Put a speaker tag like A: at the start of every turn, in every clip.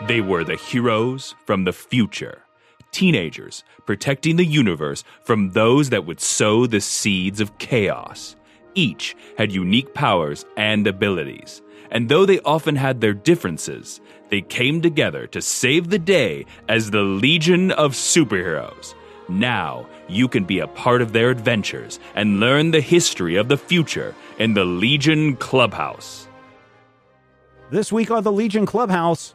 A: They were the heroes from the future. Teenagers protecting the universe from those that would sow the seeds of chaos. Each had unique powers and abilities. And though they often had their differences, they came together to save the day as the Legion of Superheroes. Now, you can be a part of their adventures and learn the history of the future in the Legion Clubhouse.
B: This week on the Legion Clubhouse,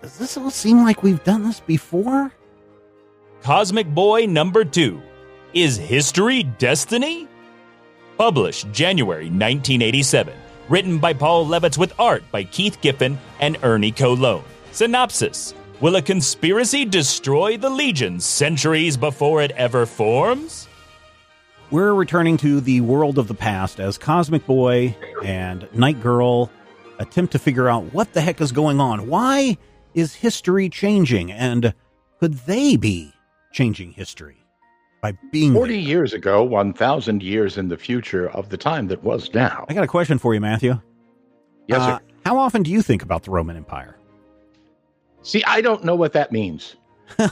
B: does this all seem like we've done this before?
A: Cosmic Boy number 2. Is History Destiny? Published January 1987. Written by Paul Levitz with art by Keith Giffen and Ernie Colón. Synopsis. Will a conspiracy destroy the Legion centuries before it ever forms?
B: We're returning to the world of the past as Cosmic Boy and Night Girl attempt to figure out what the heck is going on. Why is history changing? And could they be changing history by being
C: 40
B: there?
C: years ago, 1,000 years in the future of the time that was now.
B: I got a question for you, Matthew.
C: Yes, sir.
B: How often do you think about the Roman Empire?
C: See, I don't know what that means.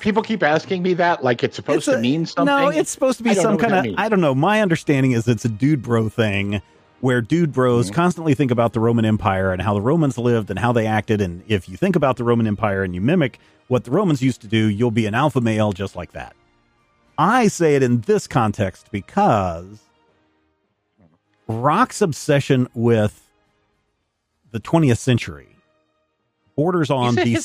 C: People keep asking me that, like it's supposed to mean something.
B: No, it's supposed to be some kind of, I don't know. My understanding is it's a dude bro thing where dude bros constantly think about the Roman Empire and how the Romans lived and how they acted. And if you think about the Roman Empire and you mimic what the Romans used to do, you'll be an alpha male just like that. I say it in this context because Rock's obsession with the 20th century borders on the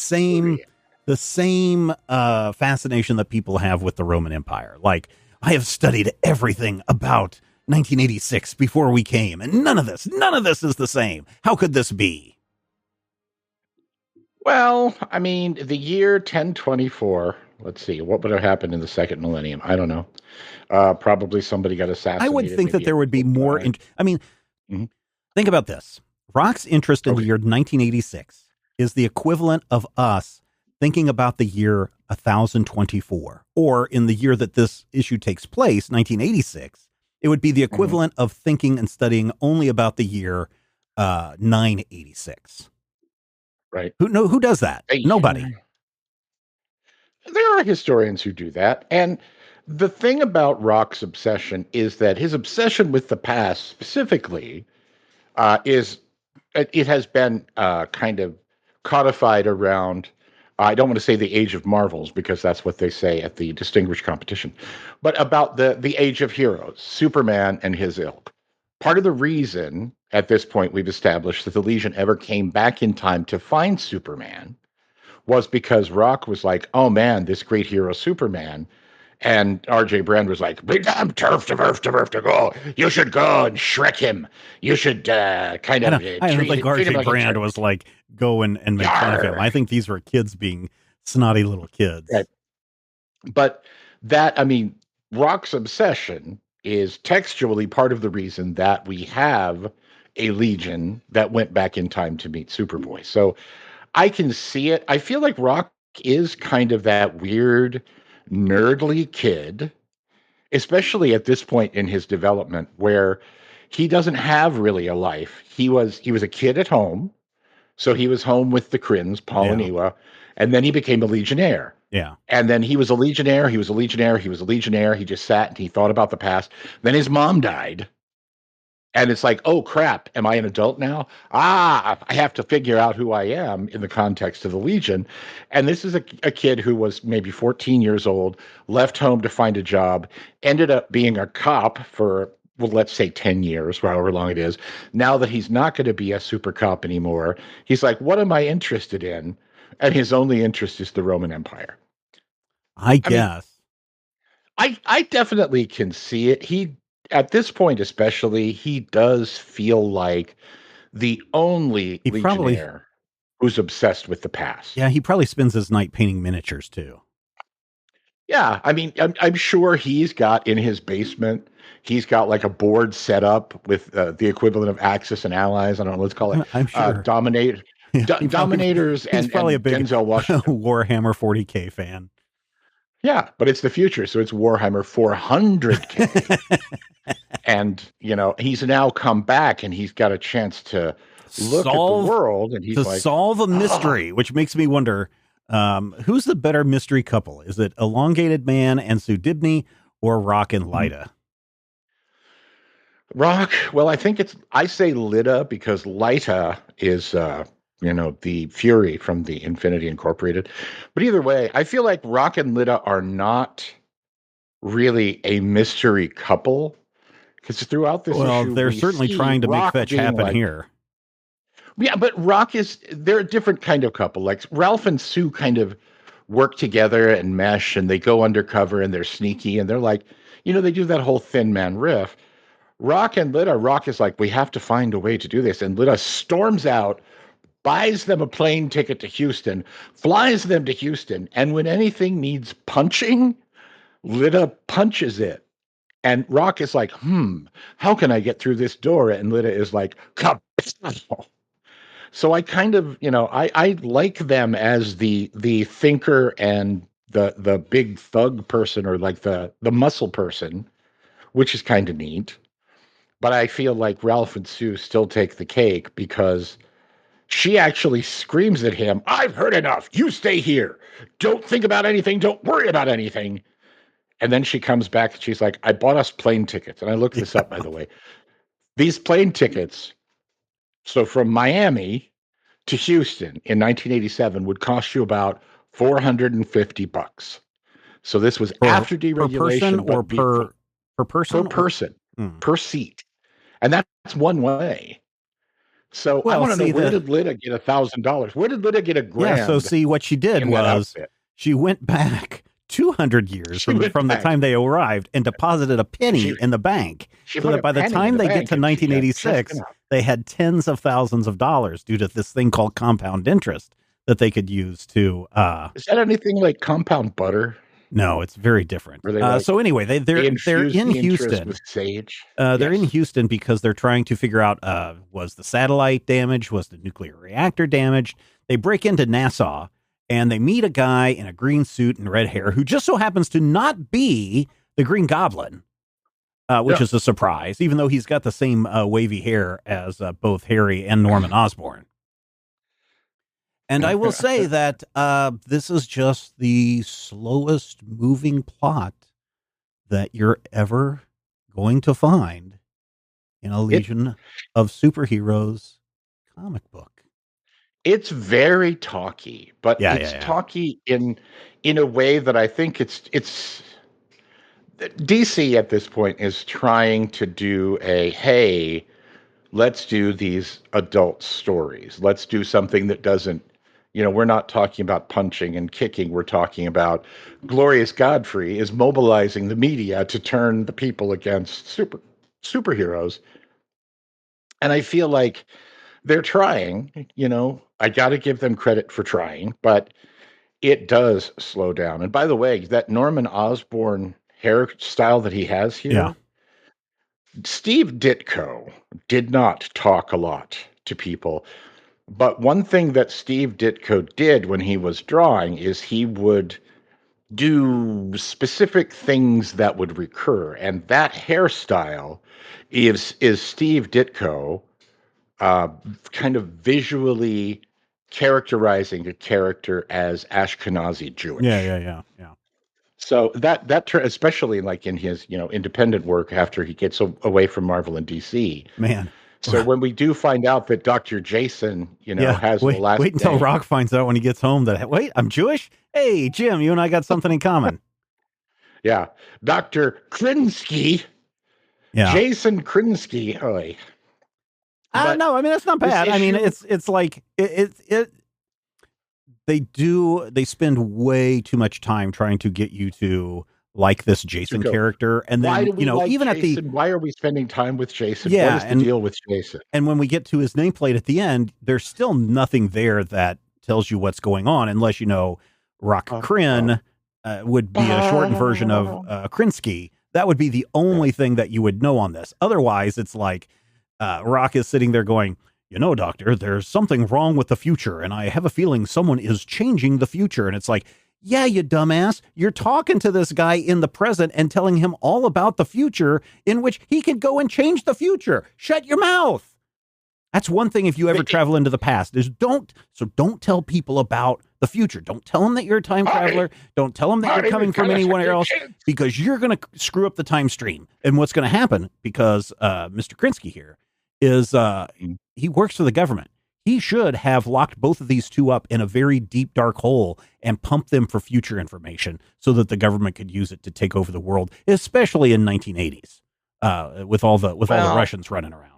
B: same fascination that people have with the Roman Empire. Like, I have studied everything about 1986 before we came, and none of this is the same. How could this be?
C: Well, I mean, the year 1024, let's see, what would have happened in the second millennium? I don't know. Probably somebody got assassinated.
B: I would think that there would be more. Think about this. Rock's interest in the year 1986 is the equivalent of us thinking about the year 1024, or in the year that this issue takes place, 1986, it would be the equivalent of thinking and studying only about the year 986.
C: Right.
B: Who does that? Nobody.
C: There are historians who do that. And the thing about Rock's obsession is that his obsession with the past specifically it has been kind of codified around, I don't want to say the age of marvels because that's what they say at the distinguished competition, but about the age of heroes, Superman and his ilk. Part of the reason at this point we've established that the Legion ever came back in time to find Superman was because Rock was like, oh man, this great hero Superman. And R.J. Brand was like, big damn turf to go. You should go and Shrek him. You should
B: I don't think R.J. Brand was like, go and make fun of him. I think these were kids being snotty little kids.
C: Right. But that, I mean, Rock's obsession is textually part of the reason that we have a Legion that went back in time to meet Superboy. So I can see it. I feel like Rock is kind of that weird, nerdly kid, especially at this point in his development where he doesn't have really a life. He was a kid at home. So he was home with the Krins, Paul and Ewa, and then he became a Legionnaire.
B: Yeah.
C: And then he was a Legionnaire. He just sat and he thought about the past. Then his mom died. And it's like, oh, crap, am I an adult now? I have to figure out who I am in the context of the Legion. And this is a kid who was maybe 14 years old, left home to find a job, ended up being a cop for, well, let's say 10 years, however long it is. Now that he's not going to be a super cop anymore, he's like, what am I interested in? And his only interest is the Roman Empire.
B: I guess.
C: I definitely can see it. At this point, especially, he does feel like the only Legionnaire who's obsessed with the past.
B: Yeah, he probably spends his night painting miniatures, too.
C: Yeah, I mean, I'm sure he's got in his basement, he's got like a board set up with the equivalent of Axis and Allies. I don't know, let's call it
B: I'm sure.
C: Dominators.
B: He's probably a big
C: Denzel Washington.
B: Warhammer 40K fan.
C: Yeah, but it's the future, so it's Warhammer 400K. And, he's now come back and he's got a chance to look at the world, and he's
B: to
C: like,
B: solve a mystery, which makes me wonder, who's the better mystery couple? Is it Elongated Man and Sue Dibney, or Rock and Lyta?
C: Rock. Well, I say Lyta because Lyta is, the Fury from the Infinity Incorporated. But either way, I feel like Rock and Lyta are not really a mystery couple, because throughout this issue,
B: they're certainly trying to make fetch happen here.
C: Yeah, but they're a different kind of couple. Like Ralph and Sue kind of work together and mesh, and they go undercover, and they're sneaky, and they're like, they do that whole Thin Man riff. Rock is like, we have to find a way to do this. And Lyta storms out, buys them a plane ticket to Houston, flies them to Houston. And when anything needs punching, Lyta punches it. And Rock is like, how can I get through this door? And Lyta is like, kapow. So I kind of, I like them as the thinker and the big thug person, or like the muscle person, which is kind of neat. But I feel like Ralph and Sue still take the cake, because she actually screams at him, I've heard enough. You stay here. Don't think about anything. Don't worry about anything. And then she comes back and she's like, I bought us plane tickets. And I looked this up, by the way. These plane tickets, so from Miami to Houston in 1987, would cost you about $450. So this was after deregulation.
B: Per person?
C: Per person. Per seat. And that's one way. So I want to know, where did Lyta get $1,000? Where did Lyta get $1,000?
B: Yeah, so see, what she did was she went back 200 years from the time they arrived and deposited a penny in the bank, so that by the time they get to 1986, they had tens of thousands of dollars due to this thing called compound interest that they could use to... Is
C: that anything like compound butter?
B: No, it's very different. So anyway, they're in Houston.
C: With sage.
B: They're in Houston because they're trying to figure out, was the satellite damaged? Was the nuclear reactor damaged? They break into Nassau, and they meet a guy in a green suit and red hair who just so happens to not be the Green Goblin, which is a surprise, even though he's got the same wavy hair as both Harry and Norman Osborn. And I will say that this is just the slowest moving plot that you're ever going to find in a Legion of Superheroes comic book.
C: It's very talky, but talky in a way that I think it's DC at this point is trying to do hey, let's do these adult stories. Let's do something that doesn't, we're not talking about punching and kicking. We're talking about Glorious Godfrey is mobilizing the media to turn the people against superheroes. And I feel like they're trying, I got to give them credit for trying, but it does slow down. And by the way, that Norman Osborn hairstyle that he has here, Steve Ditko did not talk a lot to people. But one thing that Steve Ditko did when he was drawing is he would do specific things that would recur. And that hairstyle is Steve Ditko kind of visually characterizing a character as Ashkenazi Jewish.
B: Yeah.
C: So that especially like in his, independent work after he gets away from Marvel and DC.
B: Man.
C: So when we do find out that Dr. Jason, has the last
B: wait until Rock finds out when he gets home that, wait, I'm Jewish? Hey, Jim, you and I got something in common.
C: Yeah. Dr. Krinsky. Yeah. Jason Krinsky.
B: No, I mean, that's not bad. I mean, it's like they spend way too much time trying to get you to like this Jason character, and then even
C: Jason? Why are we spending time with Jason? Yeah, what is the deal with Jason?
B: And when we get to his nameplate at the end, there's still nothing there that tells you what's going on, unless Rock Kryn would be a shortened version of Krinsky. That would be the only thing that you would know on this. Otherwise, it's like Rock is sitting there going, Doctor, there's something wrong with the future, and I have a feeling someone is changing the future. And it's like, yeah, you dumbass, you're talking to this guy in the present and telling him all about the future in which he can go and change the future. Shut your mouth. That's one thing if you ever travel into the past is don't tell people about the future. Don't tell them that you're a time traveler. Don't tell them that you're coming from anywhere else because you're going to screw up the time stream. And what's going to happen, because Mr. Krinsky here is he works for the government. He should have locked both of these two up in a very deep, dark hole and pumped them for future information so that the government could use it to take over the world, especially in 1980s with all the Russians running around.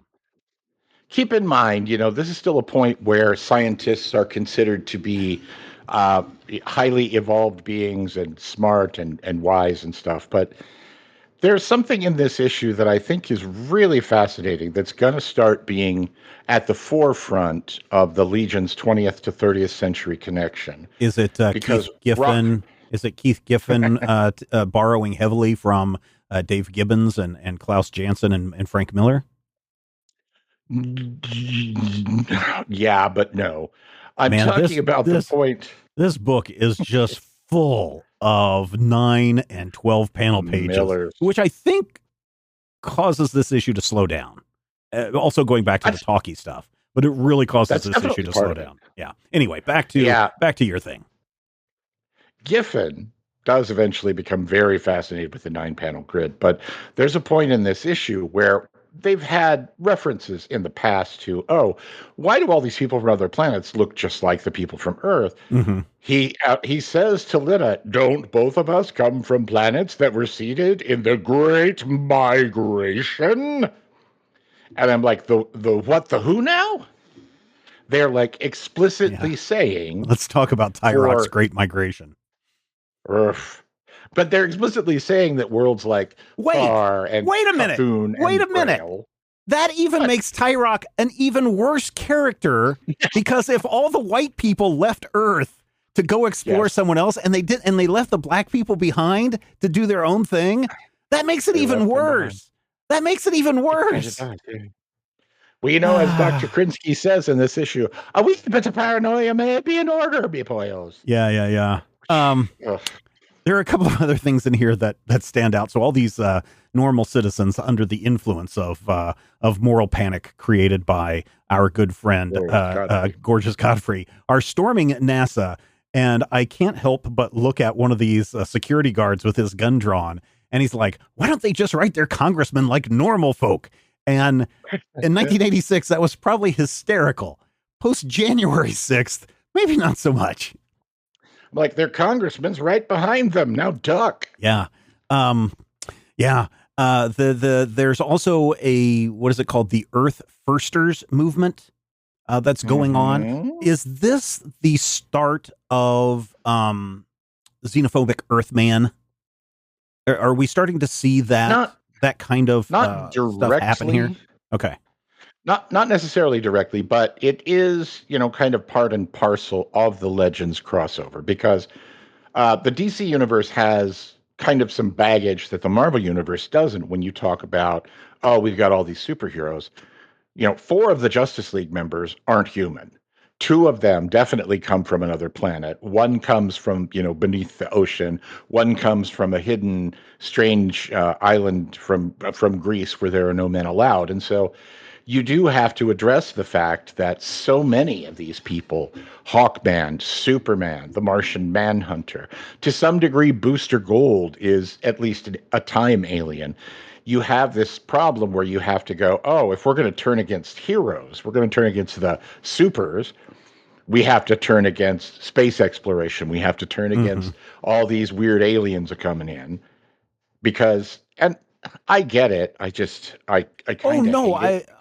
C: Keep in mind, this is still a point where scientists are considered to be highly evolved beings and smart and wise and stuff. But there's something in this issue that I think is really fascinating that's going to start being at the forefront of the Legion's 20th to 30th century connection.
B: Is it Keith Giffen? Is it Keith Giffen borrowing heavily from Dave Gibbons and Klaus Janson and Frank Miller?
C: Yeah, but no. I'm talking about the point.
B: This book is just full of 9 and 12 panel pages, which I think causes this issue to slow down. Also going back to the talkie stuff, but it really causes this issue to slow down. Yeah. Anyway, back to your thing.
C: Giffen does eventually become very fascinated with the 9-panel grid, but there's a point in this issue where they've had references in the past to, why do all these people from other planets look just like the people from Earth? Mm-hmm. He says to Lena, don't both of us come from planets that were seeded in the Great Migration? And I'm like, the what, the who now? They're like explicitly saying...
B: Let's talk about Tyrok's Great Migration.
C: But they're explicitly saying that worlds like Starr and
B: Wait a minute. That even makes Tyrok an even worse character because if all the white people left Earth to go explore someone else and they left the black people behind to do their own thing, that makes it even worse. That makes it even worse.
C: Well, as Dr. Krinsky says in this issue, a wee bit of paranoia may be in order, me boys.
B: Yeah. There are a couple of other things in here that stand out. So all these normal citizens under the influence of moral panic created by our good friend Gorgeous Godfrey are storming NASA, and I can't help but look at one of these security guards with his gun drawn, and he's like, "Why don't they just write their congressman like normal folk?" And in 1986, that was probably hysterical. Post January 6th, maybe not so much.
C: Like their congressman's right behind them. Now duck.
B: Yeah. There's also what is it called? The Earth Firsters movement that's going on. Is this the start of xenophobic Earthman? Are we starting to see that kind of stuff happen here? Okay.
C: Not necessarily directly, but it is, kind of part and parcel of the Legends crossover because the DC universe has kind of some baggage that the Marvel universe doesn't when you talk about, we've got all these superheroes. 4 of the Justice League members aren't human. 2 of them definitely come from another planet. 1 comes from, beneath the ocean. 1 comes from a hidden, strange island from Greece where there are no men allowed. And so you do have to address the fact that so many of these people, Hawkman, Superman, the Martian Manhunter, to some degree, Booster Gold is at least a time alien. You have this problem where you have to go, if we're going to turn against heroes, we're going to turn against the supers, we have to turn against space exploration. We have to turn against all these weird aliens are coming in because, and I get it. I kind of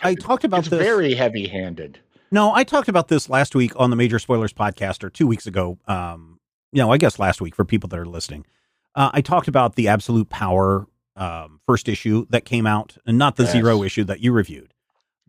B: I talked about
C: this.
B: It's
C: very heavy-handed.
B: No, I talked about this last week on the Major Spoilers podcast, or 2 weeks ago. I guess last week for people that are listening. I talked about the Absolute Power first issue that came out, and not the Zero issue that you reviewed.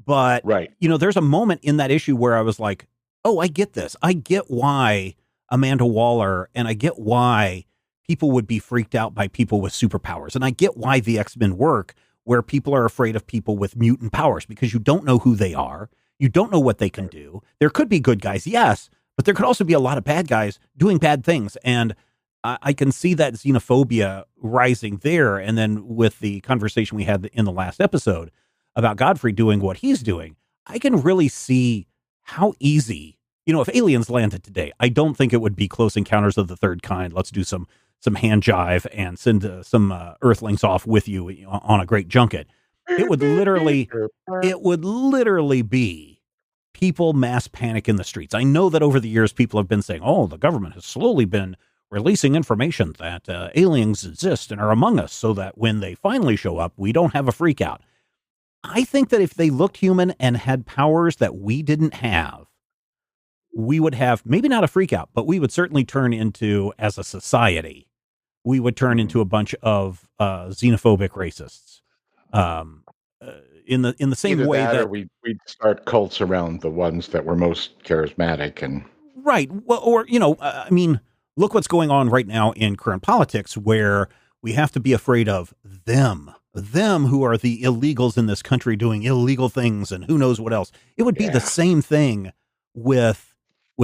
B: But there's a moment in that issue where I was like, I get this. I get why Amanda Waller, and I get why people would be freaked out by people with superpowers. And I get why the X-Men work where people are afraid of people with mutant powers because you don't know who they are. You don't know what they can do. There could be good guys, yes, but there could also be a lot of bad guys doing bad things. And I can see that xenophobia rising there. And then with the conversation we had in the last episode about Godfrey doing what he's doing, I can really see how easy, if aliens landed today, I don't think it would be Close Encounters of the Third Kind. Let's do some hand jive and send some Earthlings off with you on a great junket. It would literally be people mass panic in the streets. I know that over the years, people have been saying, oh, the government has slowly been releasing information that aliens exist and are among us so that when they finally show up, we don't have a freak out. I think that if they looked human and had powers that we didn't have, we would have maybe not a freak out, but we would certainly turn into, as a society, we would turn into a bunch of xenophobic racists. In the same
C: Either
B: way that
C: or we'd start cults around the ones that were most charismatic and
B: right. Well, or I mean, look what's going on right now in current politics, where we have to be afraid of them who are the illegals in this country doing illegal things and who knows what else. It would be the same thing with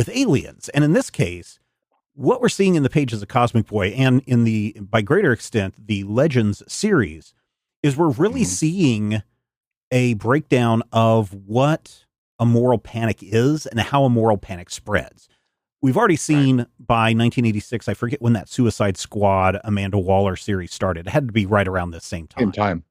B: aliens. And in this case, what we're seeing in the pages of Cosmic Boy and in the, by greater extent, the Legends series is we're really seeing a breakdown of what a moral panic is and how a moral panic spreads. We've already seen by 1986, I forget when that Suicide Squad Amanda Waller series started. It had to be right around this same time.
C: In time.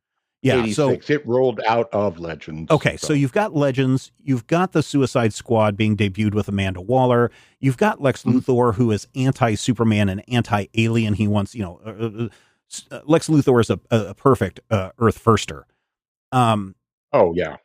B: Yeah.
C: 86. So it rolled out of Legends.
B: Okay. So you've got Legends. You've got the Suicide Squad being debuted with Amanda Waller. You've got Lex Luthor, who is anti-Superman and anti-alien. He wants, Lex Luthor is a perfect Earth firster.
C: Oh, yeah.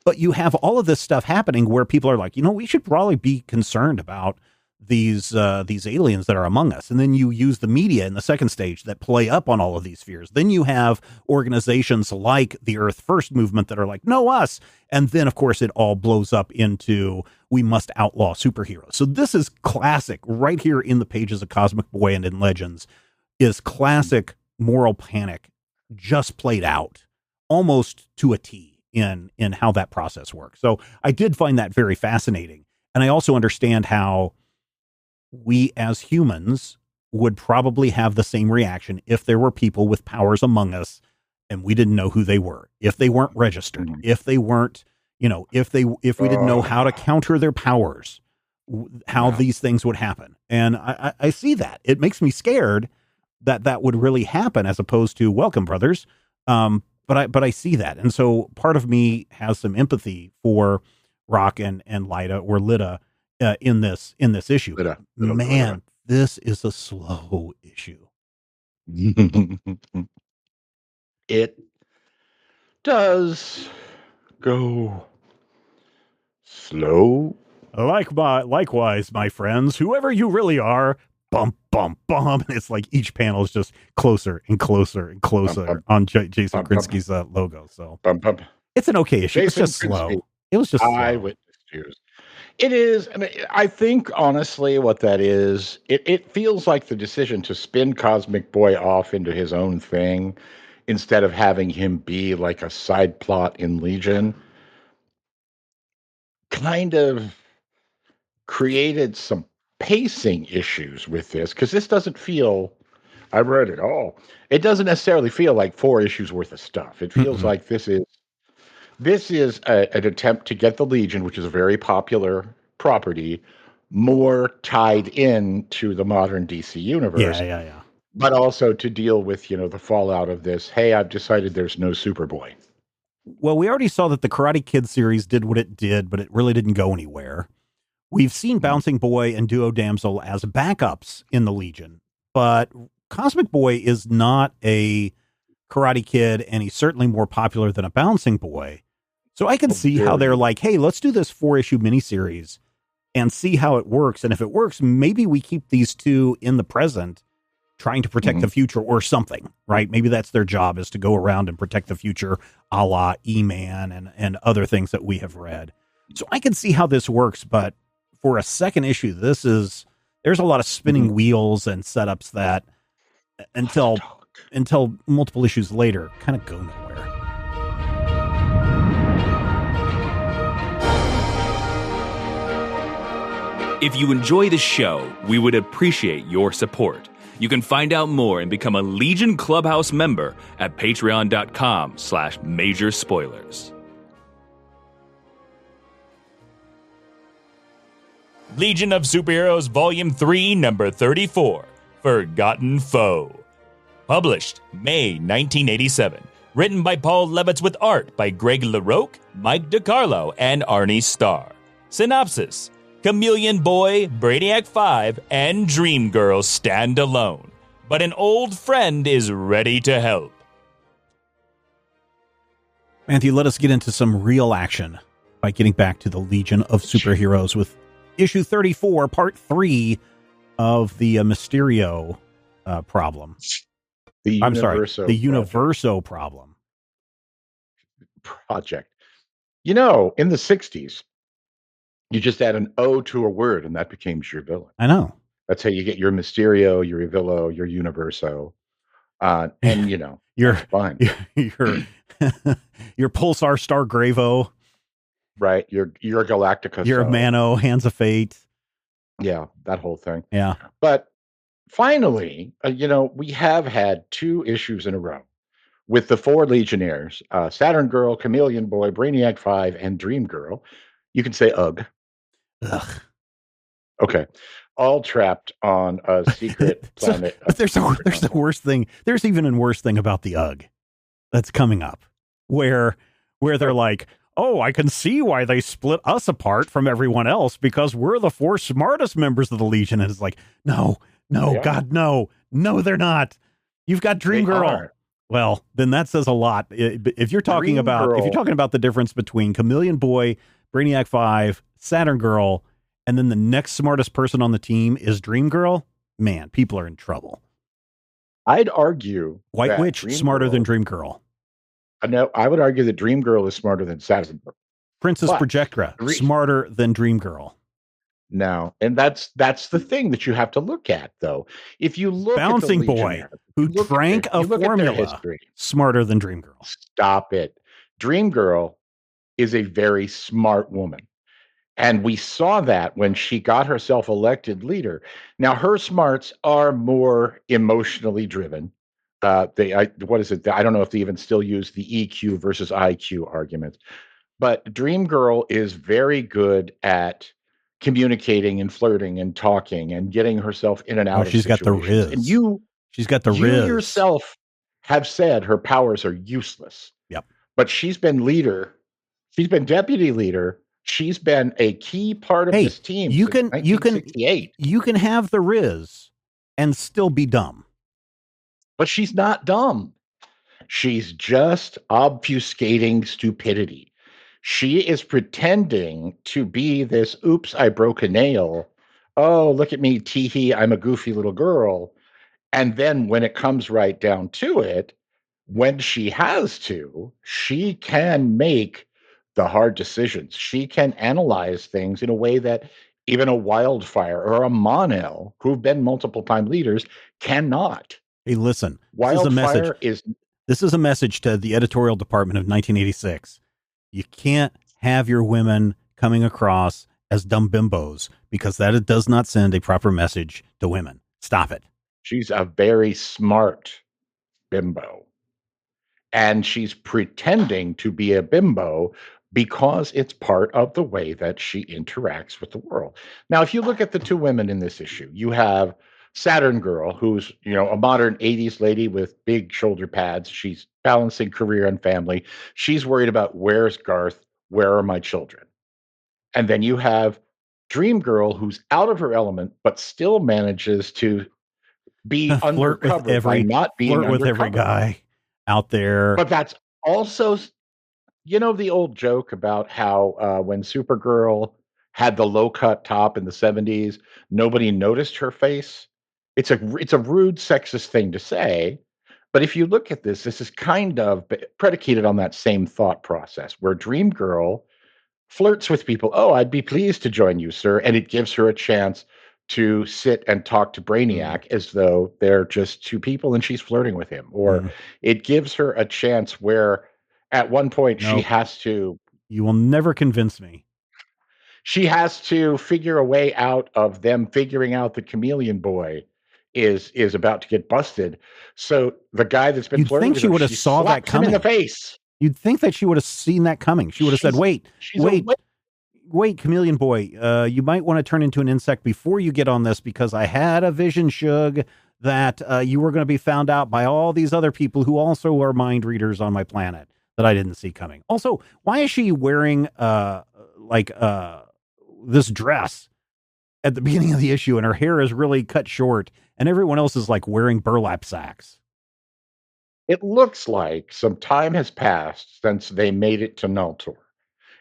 B: But you have all of this stuff happening where people are like, we should probably be concerned about these aliens that are among us. And then you use the media in the second stage that play up on all of these fears. Then you have organizations like the Earth First movement that are like, no, us. And then, of course, it all blows up into we must outlaw superheroes. So this is classic right here in the pages of Cosmic Boy and in Legends is classic moral panic just played out almost to a T. In how that process works. So I did find that very fascinating. And I also understand how we as humans would probably have the same reaction if there were people with powers among us and we didn't know who they were, if they weren't registered, if they weren't, if we didn't know how to counter their powers, how these things would happen. And I see that. It makes me scared that would really happen as opposed to welcome, brothers. But I see that. And so part of me has some empathy for Rock and Lyta or Lyta in this issue. Man, this is a slow issue.
C: It does go slow.
B: Likewise, my friends, whoever you really are, bump, bump, bump. And it's like each panel is just closer and closer and closer bump, on Jason Krinsky's logo. So it's an okay issue. It's just slow. It was just
C: eyewitness news. It is. I mean, I think honestly what that is, it feels like the decision to spin Cosmic Boy off into his own thing instead of having him be like a side plot in Legion kind of created some pacing issues with this, because this doesn't feel, I read it all, it doesn't necessarily feel like 4 issues worth of stuff. It feels like this is an attempt to get the Legion, which is a very popular property, more tied in to the modern DC universe.
B: Yeah.
C: But also to deal with, the fallout of this, hey, I've decided there's no Superboy.
B: Well, we already saw that the Karate Kid series did what it did, but it really didn't go anywhere. We've seen Bouncing Boy and Duo Damsel as backups in the Legion, but Cosmic Boy is not a Karate Kid, and he's certainly more popular than a Bouncing Boy. So I can see how they're like, hey, let's do this 4-issue miniseries and see how it works. And if it works, maybe we keep these two in the present trying to protect the future or something, right? Maybe that's their job, is to go around and protect the future, a la E-Man and other things that we have read. So I can see how this works, but for a second issue, there's a lot of spinning wheels and setups that until multiple issues later kind of go nowhere.
A: If you enjoy the show, we would appreciate your support. You can find out more and become a Legion Clubhouse member at patreon.com/majorspoilers. Legion of Superheroes Volume 3, Number 34, Forgotten Foe. Published May 1987. Written by Paul Levitz with art by Greg LaRocque, Mike DeCarlo, and Arne Starr. Synopsis: Chameleon Boy, Brainiac 5, and Dream Girl stand alone, but an old friend is ready to help.
B: Matthew, let us get into some real action by getting back to the Legion of Superheroes with issue 34, part 3 of the Mysterio problem.
C: The
B: Universo problem.
C: Project. You know, in the 60s, you just add an O to a word, and that became your villain.
B: I know.
C: That's how you get your Mysterio, your Evillo, your Universo. And, you know,
B: you're
C: fine.
B: Your Pulsar Star Gravo.
C: Right. Your Galactica.
B: Your Mano, Hands of Fate.
C: Yeah, that whole thing.
B: Yeah.
C: But finally, you know, we have had 2 issues in a row with the 4 Legionnaires, Saturn Girl, Chameleon Boy, Brainiac 5, and Dream Girl. You can say ugh.
B: Ugh.
C: Okay. All trapped on a secret planet.
B: But there's the worst thing. There's even a worse thing about the ugh that's coming up, where they're like, oh, I can see why they split us apart from everyone else because we're the 4 smartest members of the Legion. And it's like, no, God, no, they're not. You've got Dream Girl.
C: Are.
B: Well, then that says a lot. If you're talking about the difference between Chameleon Boy, Brainiac 5, Saturn Girl, and then the next smartest person on the team is Dream Girl, man, people are in trouble.
C: I'd argue
B: White Witch smarter than Dream Girl.
C: No, I would argue that Dream Girl is smarter than Saturn Girl.
B: Princess Projectra smarter than Dream Girl.
C: No, and that's the thing that you have to look at, though. If you look
B: Bouncing
C: at the
B: Boy, who drank a formula, smarter than Dream Girl.
C: Stop it. Dream Girl is a very smart woman. And we saw that when she got herself elected leader. Now, her smarts are more emotionally driven. What is it? I don't know if they even still use the EQ versus IQ argument. But Dream Girl is very good at communicating and flirting and talking and getting herself in and out of
B: situations. Got the riz.
C: And
B: she's got the riz.
C: You yourself have said her powers are useless.
B: Yep.
C: But she's been leader. She's been deputy leader. She's been a key part of this team since 1968.
B: You can have the riz and still be dumb.
C: But she's not dumb. She's just obfuscating stupidity. She is pretending to be this, oops, I broke a nail. Oh, look at me, tee-hee, I'm a goofy little girl. And then when it comes right down to it, when she has to, she can make the hard decisions. She can analyze things in a way that even a Wildfire or a Mon-El, who've been multiple time leaders, cannot.
B: Hey, listen,
C: Wildfire
B: this is a message to the editorial department of 1986. You can't have your women coming across as dumb bimbos because that does not send a proper message to women. Stop it.
C: She's a very smart bimbo. And she's pretending to be a bimbo because it's part of the way that she interacts with the world. Now, if you look at the 2 women in this issue, you have Saturn Girl, who's, you know, a modern 80s lady with big shoulder pads. She's balancing career and family. She's worried about where's Garth? Where are my children? And then you have Dream Girl, who's out of her element, but still manages to be undercover by not being undercover.
B: With every guy out there.
C: But that's also, you know, the old joke about how when Supergirl had the low-cut top in the 70s, nobody noticed her face. It's a rude, sexist thing to say. But if you look at this is kind of predicated on that same thought process where Dream Girl flirts with people. Oh, I'd be pleased to join you, sir. And it gives her a chance to sit and talk to Brainiac as though they're just 2 people and she's flirting with him. Or it gives her a chance where at one point she has to...
B: You will never convince me.
C: She has to figure a way out of them figuring out that Chameleon Boy is about to get busted. So the guy that's been flirting with her, she would have saw that coming in the face.
B: You'd think that she would have seen that coming. She would have said, wait. wait, Chameleon Boy, you might want to turn into an insect before you get on this, because I had a vision, Shug, that you were going to be found out by all these other people who also are mind readers on my planet that I didn't see coming. Also, why is she wearing this dress at the beginning of the issue, and her hair is really cut short, and everyone else is like wearing burlap sacks?
C: It looks like some time has passed since they made it to Naltor.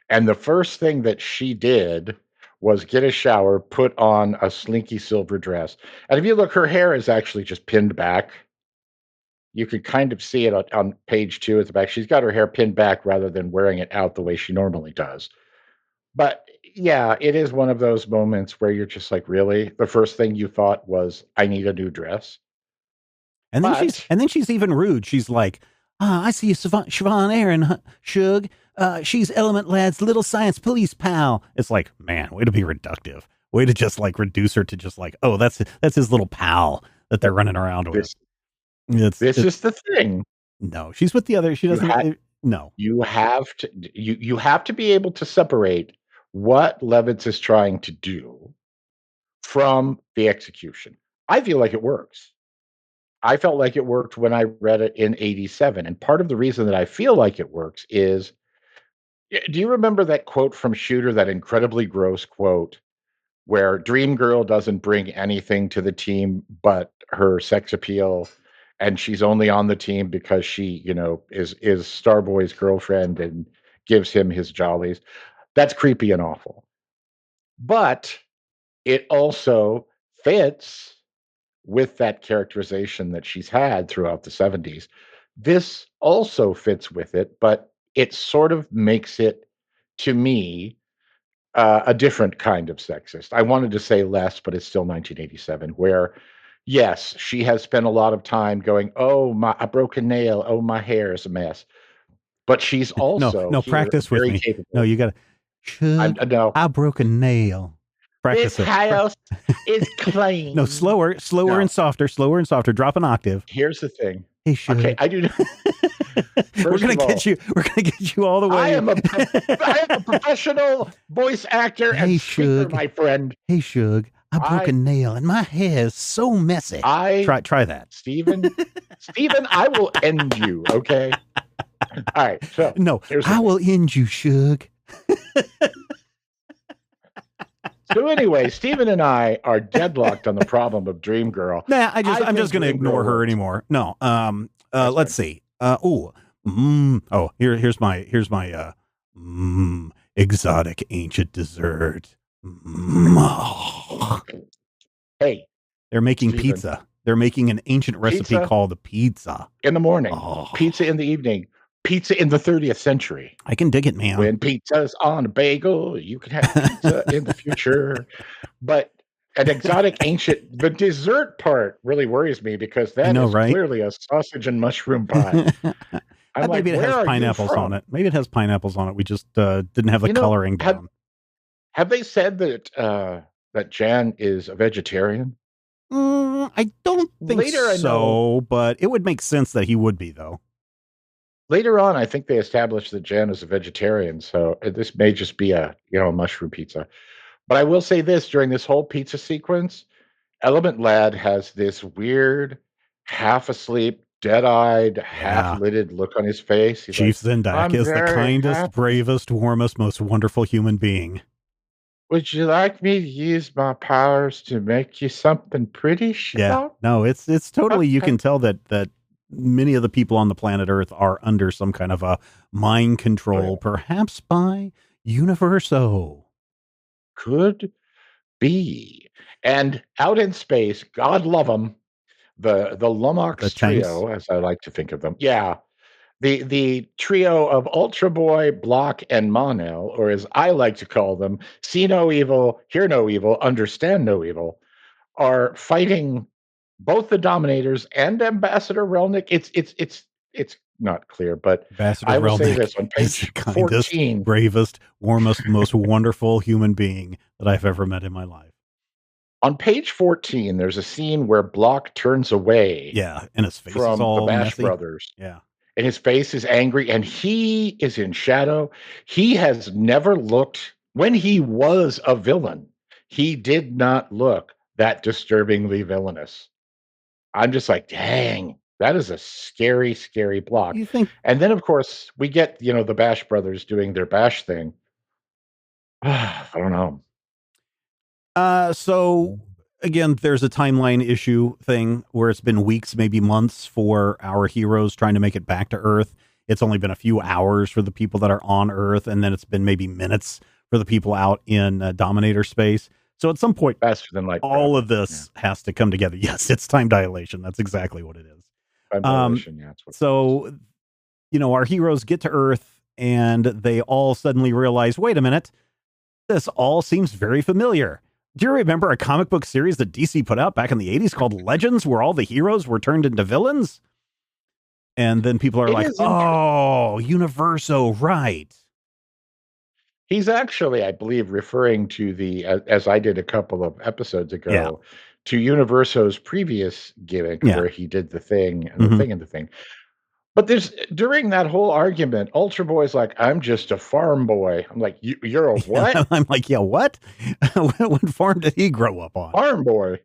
C: And the first thing that she did was get a shower, put on a slinky silver dress. And if you look, her hair is actually just pinned back. You could kind of see it on page 2 at the back. She's got her hair pinned back rather than wearing it out the way she normally does. But yeah, it is one of those moments where you're just like, really? The first thing you thought was, I need a new dress?
B: And then she's even rude. She's like, I see you, Siobhan Aaron, Shug. She's Element Lad's little science police pal. It's like, man, way to be reductive. Way to just like reduce her to just like, oh, that's his little pal that they're running around with.
C: This is the thing.
B: No, she's with the other. She doesn't. No,
C: you have to be able to separate what Levitz is trying to do from the execution. I feel like it works. I felt like it worked when I read it in 87. And part of the reason that I feel like it works is, do you remember that quote from Shooter, that incredibly gross quote where Dream Girl doesn't bring anything to the team but her sex appeal, and she's only on the team because she, is Starboy's girlfriend and gives him his jollies? That's creepy and awful. But it also fits with that characterization that she's had throughout the 70s. This also fits with it, but it sort of makes it, to me, a different kind of sexist. I wanted to say less, but it's still 1987, where, yes, she has spent a lot of time going, oh, a broken nail, oh, my hair is a mess. But she's also
B: no, practice with me.
C: Capable.
B: No, you got to.
C: No,
B: I broke a nail. Practice
C: this house is clean.
B: No, slower and softer. Drop an octave.
C: Here's the thing.
B: Hey, Shug.
C: Okay, I do.
B: We're gonna get you all the way.
C: I am a professional voice actor and speaker, my friend.
B: Hey, Shug. I broke a nail and my hair is so messy. Try that,
C: Stephen. I will end you. Okay. All right. So
B: no, I will end you, Shug.
C: So anyway, Stephen and I are deadlocked on the problem of Dream Girl.
B: Nah, I'm just going to ignore her anymore. No. Let's see. Here's my exotic ancient dessert.
C: Hey,
B: they're making pizza. They're making an ancient recipe called the pizza.
C: In the morning, pizza in the evening, pizza in the 30th century.
B: I can dig it, man.
C: When pizza's on a bagel, you can have pizza in the future. But an exotic ancient, the dessert part really worries me, because that is clearly a sausage and mushroom pie.
B: Maybe it has pineapples on it. Maybe it has pineapples on it. We just didn't have the coloring down.
C: Have they said that Jan is a vegetarian?
B: I don't think so, but it would make sense that he would be, though.
C: Later on, I think they established that Jan is a vegetarian, so this may just be a mushroom pizza. But I will say this: during this whole pizza sequence, Element Lad has this weird, half asleep, dead-eyed, half-lidded look on his face. He's
B: Chief Zendak is the kindest, bravest, warmest, most wonderful human being.
C: Would you like me to use my powers to make you something pretty?
B: Yeah, no, it's totally. You can tell that many of the people on the planet Earth are under some kind of a mind control, perhaps by Universo.
C: Could be. And out in space, God love them, the Lomax trio, as I like to think of them. Yeah. The trio of Ultra Boy, Block, and Monel, or as I like to call them, see no evil, hear no evil, understand no evil, are fighting both the Dominators and Ambassador Relnick. It's not clear, but
B: Ambassador
C: I will
B: Relnick
C: say this on page 14,
B: bravest, warmest, most wonderful human being that I've ever met in my life.
C: On page 14, there's a scene where Block turns away.
B: Yeah, and his face
C: from
B: is all
C: the Bash
B: messy.
C: Brothers.
B: Yeah.
C: And his face is angry, and he is in shadow. He has never looked when he was a villain, he did not look that disturbingly villainous. I'm just like, dang, that is a scary, scary block.
B: You think?
C: And then, of course, we get, the Bash brothers doing their Bash thing. I don't know.
B: So again, there's a timeline issue thing where it's been weeks, maybe months for our heroes trying to make it back to Earth. It's only been a few hours for the people that are on Earth, and then it's been maybe minutes for the people out in Dominator space. So at some point,
C: faster than light,
B: all of this has to come together. Yes, it's time dilation. That's exactly what it is.
C: Time dilation, yeah.
B: So, our heroes get to Earth, and they all suddenly realize, wait a minute, this all seems very familiar. Do you remember a comic book series that DC put out back in the 80s called Legends, where all the heroes were turned into villains? And then people are like, oh, Universo, right.
C: He's actually, I believe, referring to as I did a couple of episodes ago, to Universo's previous gimmick where he did the thing and the thing and the thing. But during that whole argument, Ultra Boy's like, I'm just a farm boy. I'm like, you're a what?
B: I'm like, yeah, what? What farm did he grow up on?
C: Farm boy.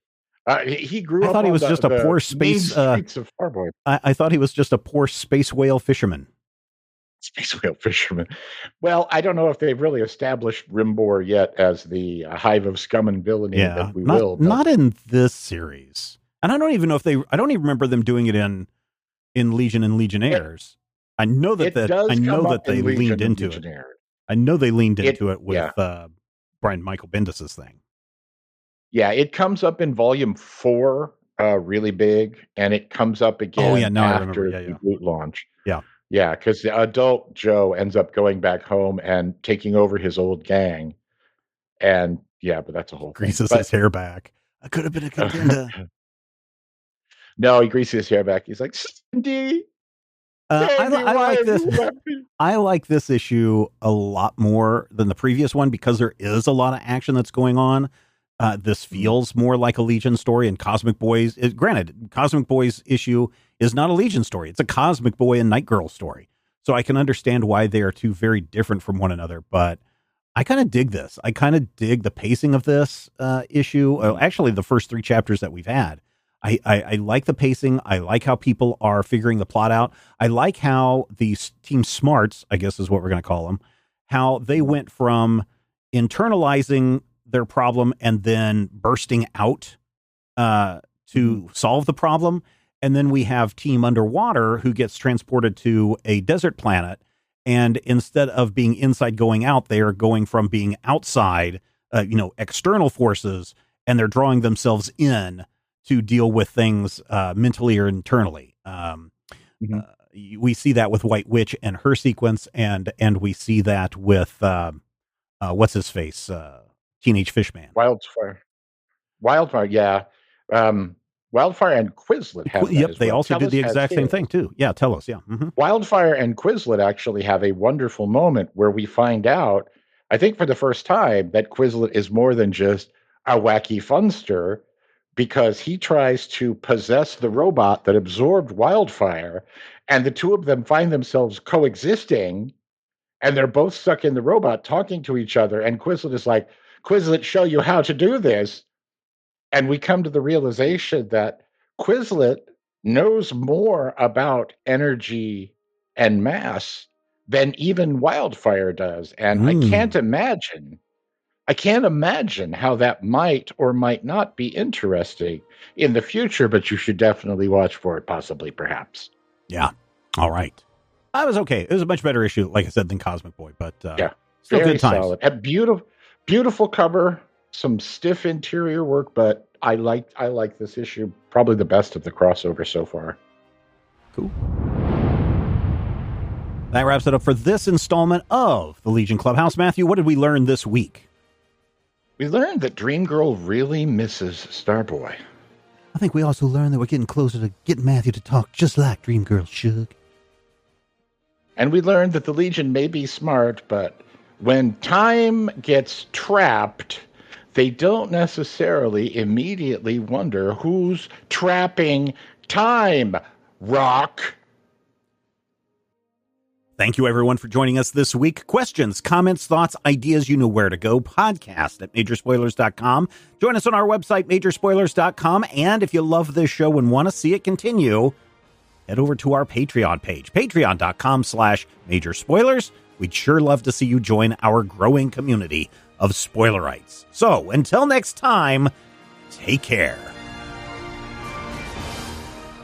C: He grew up.
B: I thought he was just a poor space.
C: Of Farm Boy.
B: I thought he was just a poor space whale fisherman.
C: Space whale fisherman. Well, I don't know if they've really established Rimbor yet as the hive of scum and villainy that we will.
B: Not in this series. And I don't even know if I don't even remember them doing it in Legion and Legionnaires. I know that they leaned into it. I know they leaned into it with Brian Michael Bendis's thing.
C: Yeah, it comes up in volume 4, really big, and it comes up again after the boot launch.
B: Yeah.
C: Yeah, because the adult Joe ends up going back home and taking over his old gang. And but that's a whole thing.
B: Greases his hair back. I could have been a contender.
C: No, he greases his hair back. He's like, Cindy.
B: I like this. I like this issue a lot more than the previous one because there is a lot of action that's going on. This feels more like a Legion story, and Cosmic Boys. Granted, Cosmic Boys issue is not a Legion story; it's a Cosmic Boy and Night Girl story. So I can understand why they are two very different from one another. But I kind of dig this. I kind of dig the pacing of this issue. Actually, the first 3 chapters that we've had. I like the pacing. I like how people are figuring the plot out. I like how these Team Smarts, I guess is what we're going to call them, how they went from internalizing their problem and then bursting out to solve the problem. And then we have Team Underwater who gets transported to a desert planet. And instead of being inside going out, they are going from being outside, external forces, and they're drawing themselves in to deal with things mentally or internally. We see that with White Witch and her sequence, and we see that with what's his face, Teenage Fishman.
C: Wildfire, yeah. Wildfire and Quizlet have that as
B: they
C: well.
B: also did the exact same thing too. Yeah, tell us. Yeah. Mm-hmm.
C: Wildfire and Quizlet actually have a wonderful moment where we find out, I think for the first time, that Quizlet is more than just a wacky funster, because he tries to possess the robot that absorbed Wildfire, and the two of them find themselves coexisting, and they're both stuck in the robot talking to each other, and Quizlet is like, Quizlet, show you how to do this. And we come to the realization that Quizlet knows more about energy and mass than even Wildfire does. And I can't imagine how that might or might not be interesting in the future, but you should definitely watch for it, possibly, perhaps.
B: Yeah. All right. That was okay. It was a much better issue, like I said, than Cosmic Boy, but still
C: very
B: good times.
C: Solid. A beautiful cover, some stiff interior work, but I like this issue, probably the best of the crossover so far.
B: Cool. That wraps it up for this installment of the Legion Clubhouse. Matthew, what did we learn this week?
C: We learned that Dream Girl really misses Starboy.
B: I think we also learned that we're getting closer to getting Matthew to talk just like Dream Girl should.
C: And we learned that the Legion may be smart, but when time gets trapped, they don't necessarily immediately wonder who's trapping time, Rock.
B: Thank you, everyone, for joining us this week. Questions, comments, thoughts, ideas, you know where to go. Podcast at Majorspoilers.com. Join us on our website, Majorspoilers.com. And if you love this show and want to see it continue, head over to our Patreon page, patreon.com/Majorspoilers. We'd sure love to see you join our growing community of spoilerites. So, until next time, take care.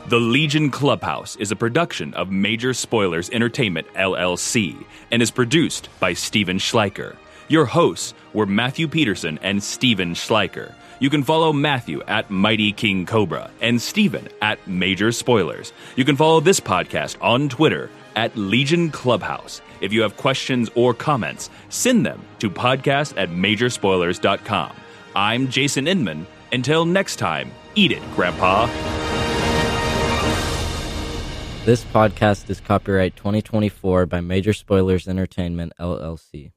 A: The Legion Clubhouse is a production of Major Spoilers Entertainment, LLC, and is produced by Steven Schleicher. Your hosts were Matthew Peterson and Steven Schleicher. You can follow Matthew at Mighty King Cobra and Steven at Major Spoilers. You can follow this podcast on Twitter at Legion Clubhouse. If you have questions or comments, send them to podcast@majorspoilers.com. I'm Jason Inman. Until next time, eat it, Grandpa.
D: This podcast is copyright 2024 by Major Spoilers Entertainment, LLC.